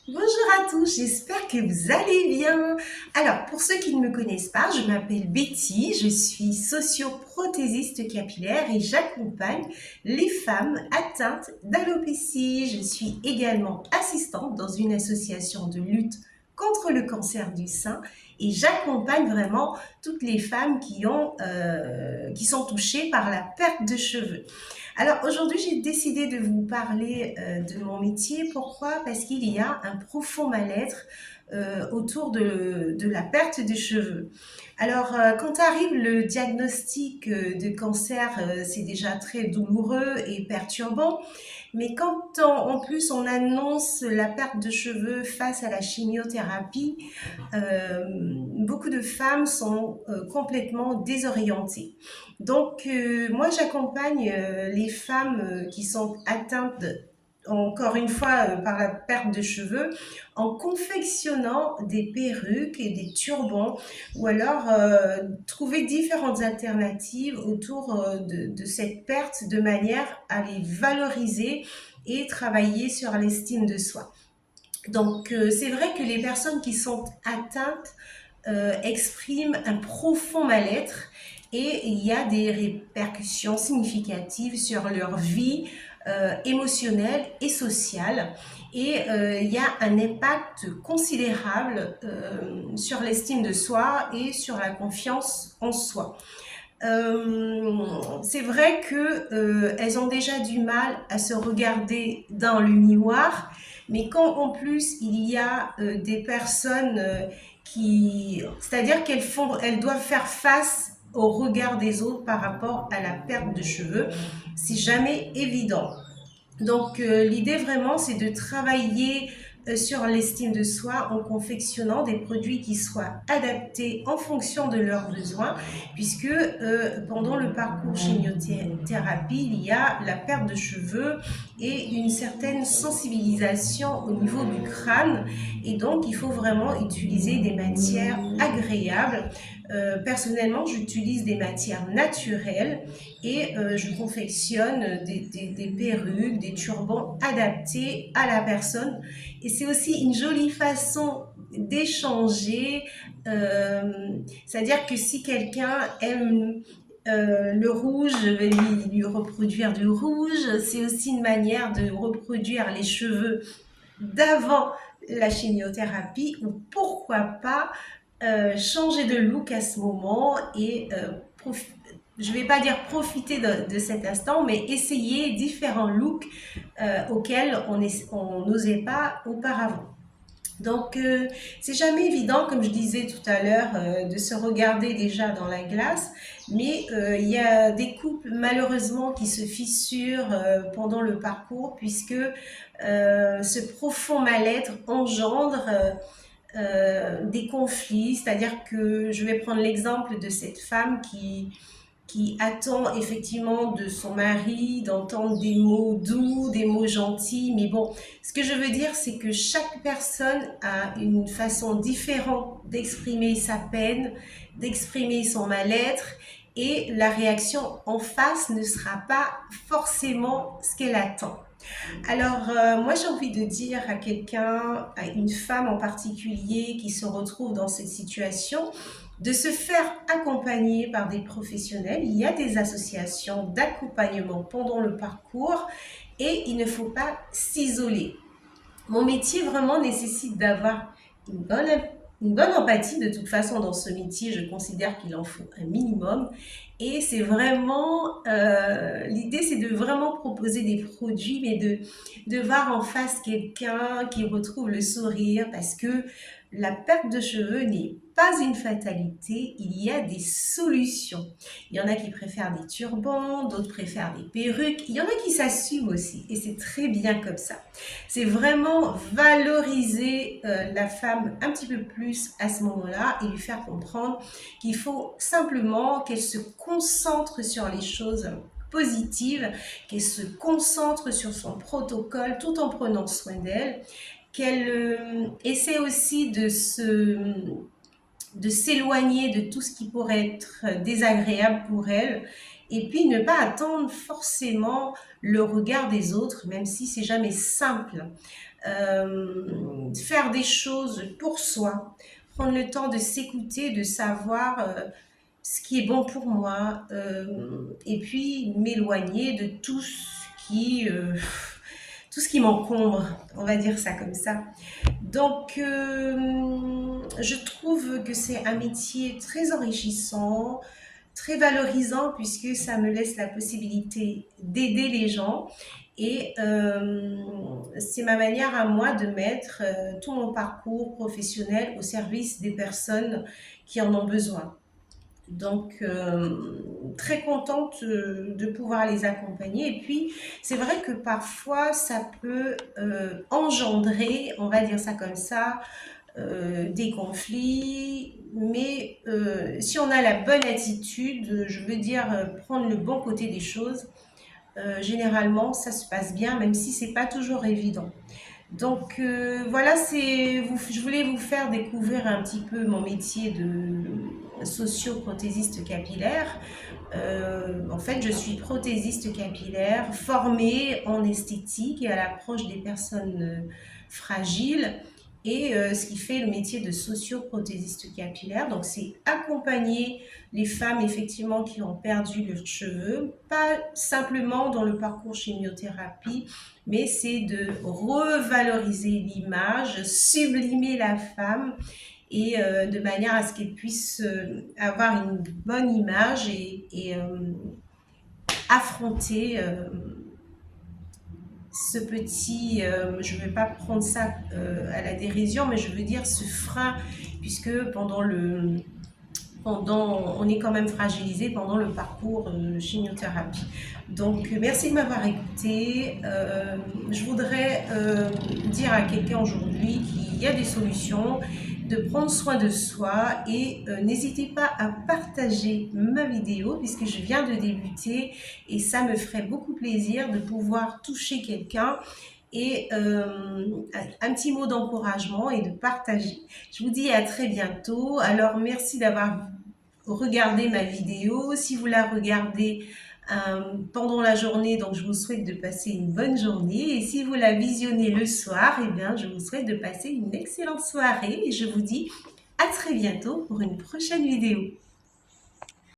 Bonjour à tous, j'espère que vous allez bien. Alors, pour ceux qui ne me connaissent pas, je m'appelle Betty, je suis socioprothésiste capillaire et j'accompagne les femmes atteintes d'alopécie. Je suis également assistante dans une association de lutte contre le cancer du sein et j'accompagne vraiment toutes les femmes qui sont touchées par la perte de cheveux. Alors aujourd'hui, j'ai décidé de vous parler de mon métier. Pourquoi? Parce qu'il y a un profond mal-être autour de la perte des cheveux. Alors, quand arrive le diagnostic de cancer, c'est déjà très douloureux et perturbant. Mais quand en plus on annonce la perte de cheveux face à la chimiothérapie, beaucoup de femmes sont complètement désorientées. Donc, moi, j'accompagne les femmes qui sont atteintes, encore une fois, par la perte de cheveux, en confectionnant des perruques et des turbans, ou alors trouver différentes alternatives autour de cette perte de manière à les valoriser et travailler sur l'estime de soi. Donc, c'est vrai que les personnes qui sont atteintes expriment un profond mal-être et il y a des répercussions significatives sur leur vie émotionnelle et sociale. Et il y a un impact considérable sur l'estime de soi et sur la confiance en soi. C'est vrai que elles ont déjà du mal à se regarder dans le miroir, mais quand en plus il y a des personnes c'est-à-dire elles doivent faire face au regard des autres par rapport à la perte de cheveux, c'est jamais évident. Donc, l'idée vraiment, c'est de travailler sur l'estime de soi en confectionnant des produits qui soient adaptés en fonction de leurs besoins, puisque pendant le parcours chimiothérapie, il y a la perte de cheveux et une certaine sensibilisation au niveau du crâne, et donc il faut vraiment utiliser des matières agréables. Personnellement, j'utilise des matières naturelles et je confectionne des perruques, des turbans adaptés à la personne. Et c'est aussi une jolie façon d'échanger, c'est-à-dire que si quelqu'un aime le rouge, je vais lui reproduire du rouge. C'est aussi une manière de reproduire les cheveux d'avant la chimiothérapie ou pourquoi pas changer de look à ce moment et je ne vais pas dire profiter de cet instant, mais essayer différents looks auxquels on n'osait pas auparavant. Donc, c'est jamais évident, comme je disais tout à l'heure, de se regarder déjà dans la glace, mais il y a des couples malheureusement qui se fissurent pendant le parcours, puisque ce profond mal-être engendre des conflits, c'est-à-dire que je vais prendre l'exemple de cette femme qui attend effectivement de son mari d'entendre des mots doux, des mots gentils. Mais bon, ce que je veux dire, c'est que chaque personne a une façon différente d'exprimer sa peine, d'exprimer son mal-être, et la réaction en face ne sera pas forcément ce qu'elle attend. Alors, moi, j'ai envie de dire à quelqu'un, à une femme en particulier qui se retrouve dans cette situation, de se faire accompagner par des professionnels. Il y a des associations d'accompagnement pendant le parcours et il ne faut pas s'isoler. Mon métier vraiment nécessite d'avoir une bonne, une bonne empathie. De toute façon, dans ce métier, je considère qu'il en faut un minimum. Et c'est vraiment, l'idée, c'est de vraiment proposer des produits, mais de voir en face quelqu'un qui retrouve le sourire, parce que la perte de cheveux n'est pas une fatalité, il y a des solutions. Il y en a qui préfèrent des turbans, d'autres préfèrent des perruques, il y en a qui s'assument aussi, et c'est très bien comme ça. C'est vraiment valoriser la femme un petit peu plus à ce moment-là et lui faire comprendre qu'il faut simplement qu'elle se concentre sur les choses positives, qu'elle se concentre sur son protocole tout en prenant soin d'elle, qu'elle essaie aussi de s'éloigner de tout ce qui pourrait être désagréable pour elle et puis ne pas attendre forcément le regard des autres, même si c'est jamais simple. faire des choses pour soi, prendre le temps de s'écouter, de savoir ce qui est bon pour moi, et puis m'éloigner de tout ce qui m'encombre, on va dire ça comme ça. Donc, je trouve que c'est un métier très enrichissant, très valorisant, puisque ça me laisse la possibilité d'aider les gens. Et c'est ma manière à moi de mettre tout mon parcours professionnel au service des personnes qui en ont besoin. Donc, très contente de pouvoir les accompagner. Et puis, c'est vrai que parfois, ça peut engendrer, on va dire ça comme ça, des conflits. Mais si on a la bonne attitude, je veux dire, prendre le bon côté des choses, généralement, ça se passe bien, même si c'est pas toujours évident. Donc voilà, je voulais vous faire découvrir un petit peu mon métier de socio-prothésiste capillaire. En fait, je suis prothésiste capillaire formée en esthétique et à l'approche des personnes fragiles. Et ce qui fait le métier de socio-prothésiste capillaire, donc c'est accompagner les femmes effectivement qui ont perdu leurs cheveux, pas simplement dans le parcours chimiothérapie, mais c'est de revaloriser l'image, sublimer la femme et de manière à ce qu'elle puisse avoir une bonne image et affronter ce petit, je ne vais pas prendre ça à la dérision, mais je veux dire ce frein, puisque on est quand même fragilisé pendant le parcours chimiothérapie. Donc, merci de m'avoir écouté. Je voudrais dire à quelqu'un aujourd'hui qu'il y a des solutions, de prendre soin de soi et n'hésitez pas à partager ma vidéo puisque je viens de débuter et ça me ferait beaucoup plaisir de pouvoir toucher quelqu'un et un petit mot d'encouragement et de partager. Je vous dis à très bientôt. Alors, merci d'avoir regardé ma vidéo. Si vous la regardez pendant la journée, donc je vous souhaite de passer une bonne journée. Et si vous la visionnez le soir, eh bien, je vous souhaite de passer une excellente soirée. Et je vous dis à très bientôt pour une prochaine vidéo.